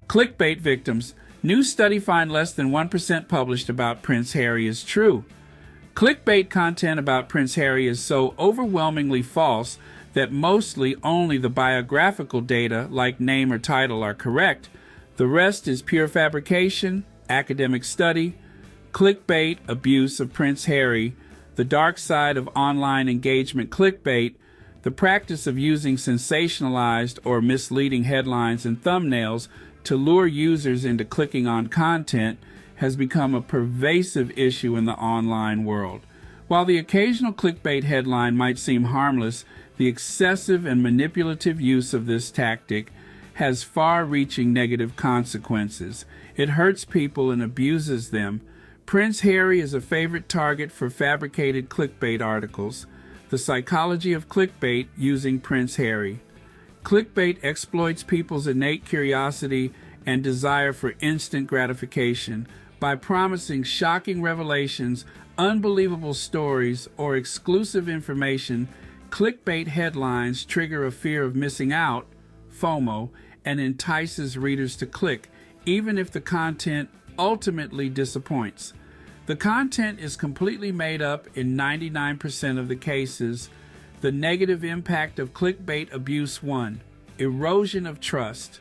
Clickbait victims. New study find less than 1% published about Prince Harry is true. Clickbait content about Prince Harry is so overwhelmingly false that mostly only the biographical data, like name or title, are correct. The rest is pure fabrication, academic study, clickbait, abuse of Prince Harry, the dark side of online engagement clickbait, the practice of using sensationalized or misleading headlines and thumbnails to lure users into clicking on content has become a pervasive issue in the online world. While the occasional clickbait headline might seem harmless, the excessive and manipulative use of this tactic has far-reaching negative consequences. It hurts people and abuses them. Prince Harry is a favorite target for fabricated clickbait articles. The psychology of clickbait using Prince Harry. Clickbait exploits people's innate curiosity and desire for instant gratification by promising shocking revelations, unbelievable stories, or exclusive information. Clickbait headlines trigger a fear of missing out, FOMO, and entices readers to click, even if the content ultimately disappoints. The content is completely made up in 99% of the cases. The negative impact of clickbait abuse. 1. Erosion of trust.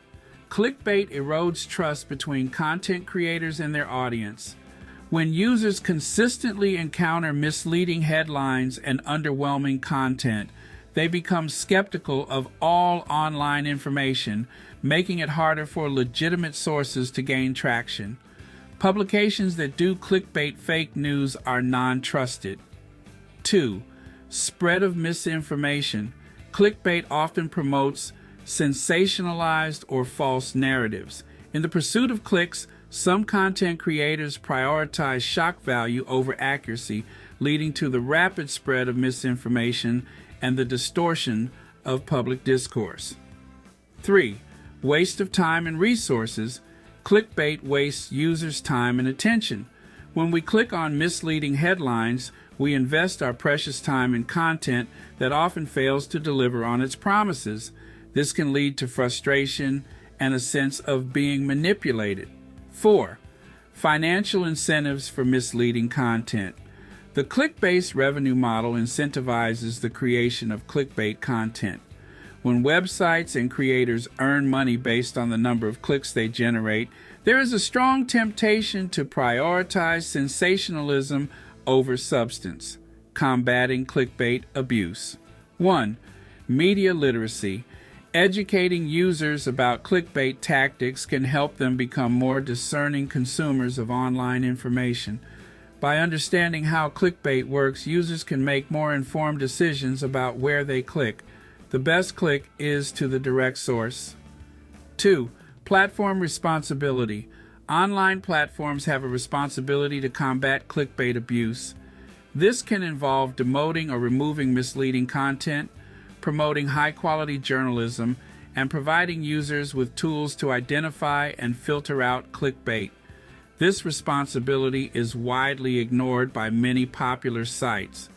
Clickbait erodes trust between content creators and their audience. When users consistently encounter misleading headlines and underwhelming content, they become skeptical of all online information, making it harder for legitimate sources to gain traction. Publications that do clickbait fake news are non-trusted. 2. Spread of misinformation. Clickbait often promotes sensationalized or false narratives. In the pursuit of clicks, some content creators prioritize shock value over accuracy, leading to the rapid spread of misinformation and the distortion of public discourse. 3. Waste of time and resources. Clickbait wastes users' time and attention. When we click on misleading headlines, we invest our precious time in content that often fails to deliver on its promises. This can lead to frustration and a sense of being manipulated. 4. Financial incentives for misleading content. The click-based revenue model incentivizes the creation of clickbait content. When websites and creators earn money based on the number of clicks they generate, there is a strong temptation to prioritize sensationalism over substance. Combating clickbait abuse. 1. Media literacy. Educating users about clickbait tactics can help them become more discerning consumers of online information. By understanding how clickbait works, users can make more informed decisions about where they click. The best click is to the direct source. 2. Platform responsibility. Online platforms have a responsibility to combat clickbait abuse. This can involve demoting or removing misleading content, promoting high-quality journalism, and providing users with tools to identify and filter out clickbait. This responsibility is widely ignored by many popular sites.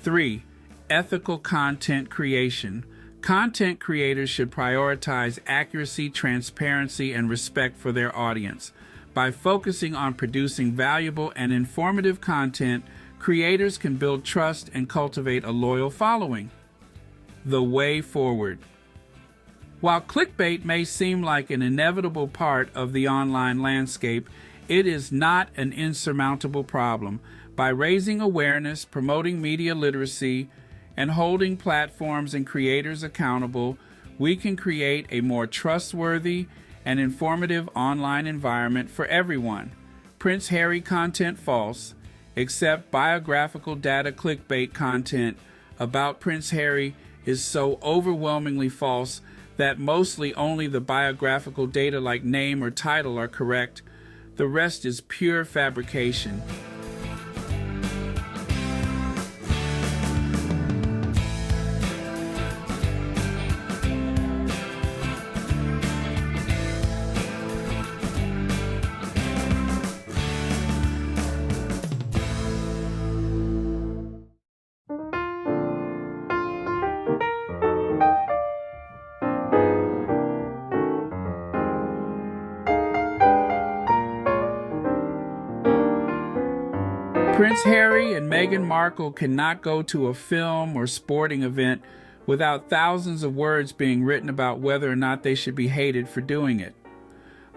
3. Ethical content creation. Content creators should prioritize accuracy, transparency, and respect for their audience. By focusing on producing valuable and informative content, creators can build trust and cultivate a loyal following. The way forward. While clickbait may seem like an inevitable part of the online landscape, it is not an insurmountable problem. By raising awareness, promoting media literacy, and holding platforms and creators accountable, we can create a more trustworthy and informative online environment for everyone. Prince Harry content false, except biographical data clickbait content about Prince Harry is so overwhelmingly false that mostly only the biographical data like name or title are correct. The rest is pure fabrication. Prince Harry and Meghan Markle cannot go to a film or sporting event without thousands of words being written about whether or not they should be hated for doing it.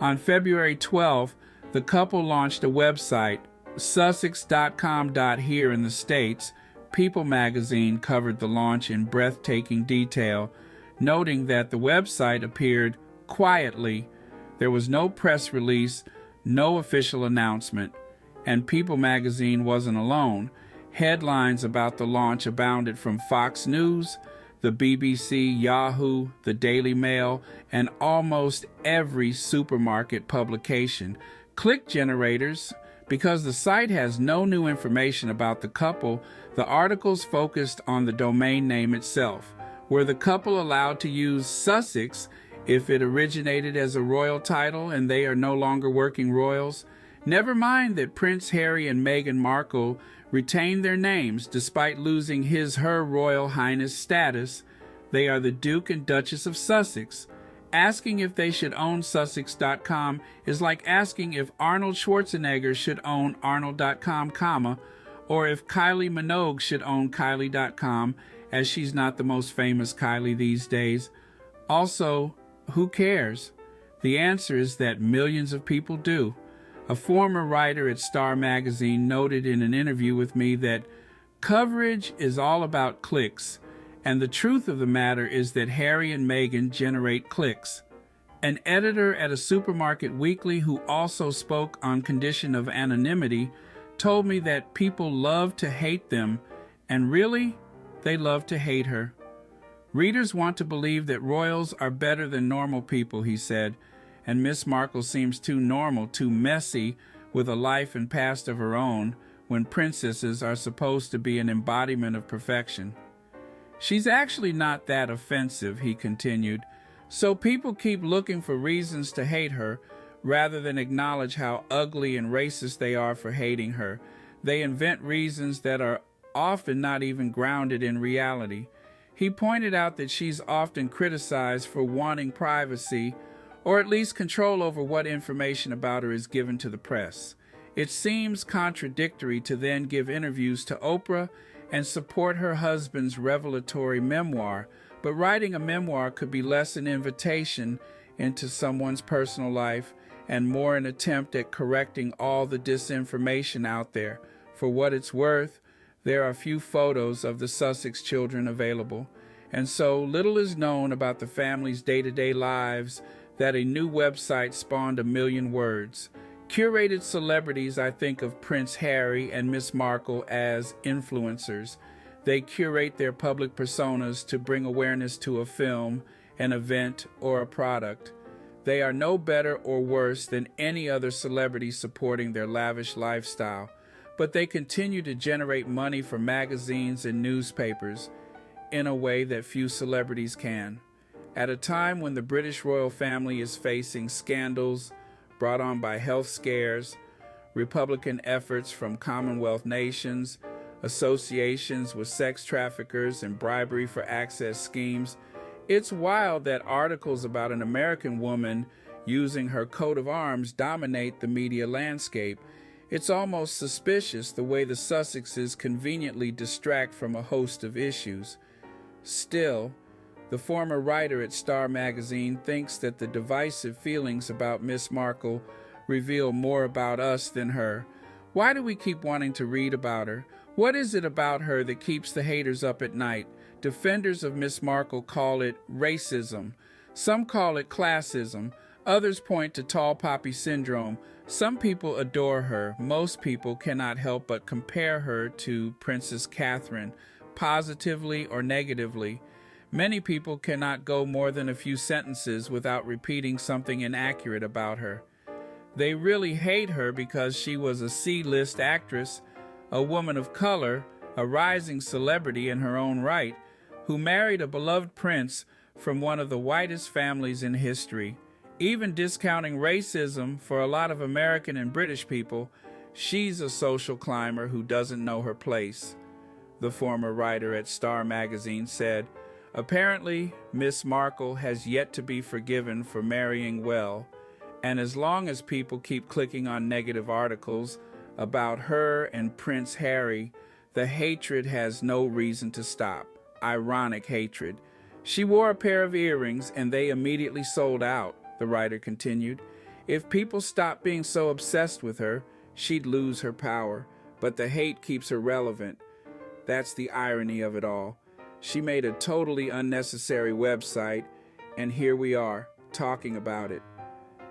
On February 12th, the couple launched a website, Sussex.com. Here in the States, People magazine covered the launch in breathtaking detail, noting that the website appeared quietly. There was no press release, no official announcement, and People magazine wasn't alone. Headlines about the launch abounded from Fox News, the BBC, Yahoo, the Daily Mail, and almost every supermarket publication. Click generators. Because the site has no new information about the couple, the articles focused on the domain name itself. Were the couple allowed to use Sussex if it originated as a royal title and they are no longer working royals? Never mind that Prince Harry and Meghan Markle retained their names despite losing her Royal Highness status. They are the Duke and Duchess of Sussex. Asking if they should own Sussex.com is like asking if Arnold Schwarzenegger should own Arnold.com, or if Kylie Minogue should own Kylie.com, as she's not the most famous Kylie these days. Also, who cares? The answer is that millions of people do. A former writer at Star Magazine noted in an interview with me that coverage is all about clicks, and the truth of the matter is that Harry and Meghan generate clicks. An editor at a supermarket weekly who also spoke on condition of anonymity told me that people love to hate them, and really, they love to hate her. Readers want to believe that royals are better than normal people, he said, and Miss Markle seems too normal, too messy, with a life and past of her own, when princesses are supposed to be an embodiment of perfection. She's actually not that offensive, he continued, so people keep looking for reasons to hate her, rather than acknowledge how ugly and racist they are for hating her. They invent reasons that are often not even grounded in reality. He pointed out that she's often criticized for wanting privacy, or at least control over what information about her is given to the press. It seems contradictory to then give interviews to Oprah and support her husband's revelatory memoir, but writing a memoir could be less an invitation into someone's personal life and more an attempt at correcting all the disinformation out there. For what it's worth, there are few photos of the Sussex children available, and so little is known about the family's day-to-day lives that a new website spawned a million words. Curated celebrities, I think of Prince Harry and Miss Markle as influencers. They curate their public personas to bring awareness to a film, an event, or a product. They are no better or worse than any other celebrity supporting their lavish lifestyle, but they continue to generate money for magazines and newspapers in a way that few celebrities can. At a time when the British royal family is facing scandals brought on by health scares, Republican efforts from Commonwealth nations, associations with sex traffickers, and bribery for access schemes, it's wild that articles about an American woman using her coat of arms dominate the media landscape. It's almost suspicious the way the Sussexes conveniently distract from a host of issues. Still, the former writer at Star Magazine thinks that the divisive feelings about Miss Markle reveal more about us than her. Why do we keep wanting to read about her? What is it about her that keeps the haters up at night? Defenders of Miss Markle call it racism. Some call it classism. Others point to tall poppy syndrome. Some people adore her. Most people cannot help but compare her to Princess Catherine, positively or negatively. Many people cannot go more than a few sentences without repeating something inaccurate about her. They really hate her because she was a C-list actress, a woman of color, a rising celebrity in her own right, who married a beloved prince from one of the whitest families in history. Even discounting racism for a lot of American and British people, she's a social climber who doesn't know her place, the former writer at Star Magazine said. Apparently, Miss Markle has yet to be forgiven for marrying well, and as long as people keep clicking on negative articles, About her and Prince Harry, the hatred has no reason to stop. Ironic hatred. She wore a pair of earrings and they immediately sold out, the writer continued. If people stopped being so obsessed with her, she'd lose her power. But the hate keeps her relevant. That's the irony of it all. She made a totally unnecessary website, and here we are, talking about it.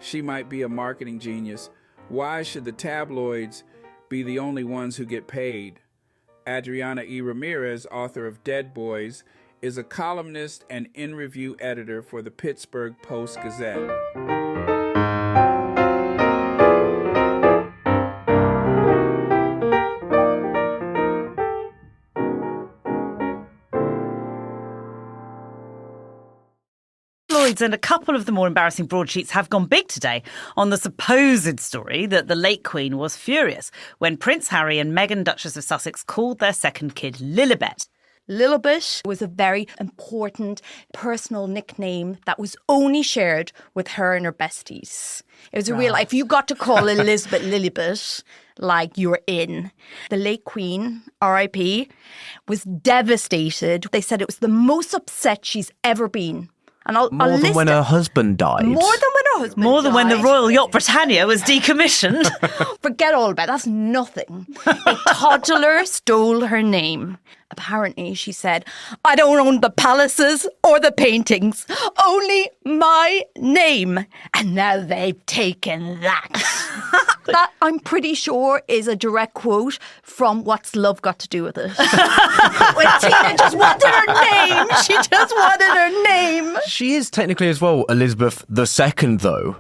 She might be a marketing genius. Why should the tabloids be the only ones who get paid? Adriana E. Ramirez, author of Dead Boys, is a columnist and in-review editor for the Pittsburgh Post-Gazette. And a couple of the more embarrassing broadsheets have gone big today on the supposed story that the late Queen was furious when Prince Harry and Meghan, Duchess of Sussex, called their second kid Lilibet. Lilibet was a very important personal nickname that was only shared with her and her besties. It was a real, if you got to call Elizabeth Lilibet, like you were in. The late Queen, R.I.P., was devastated. They said it was the most upset she's ever been. And I'll More than when her husband died. More than when her husband More than died. when the Royal Yacht Britannia was decommissioned. Forget all about it. That's nothing. A toddler stole her name. Apparently, she said, I don't own the palaces or the paintings, only my name. And now they've taken that. That, I'm pretty sure, is a direct quote from What's Love Got to Do with It. When Tina just wanted her name. She just wanted her name. She is technically as well Elizabeth II, though.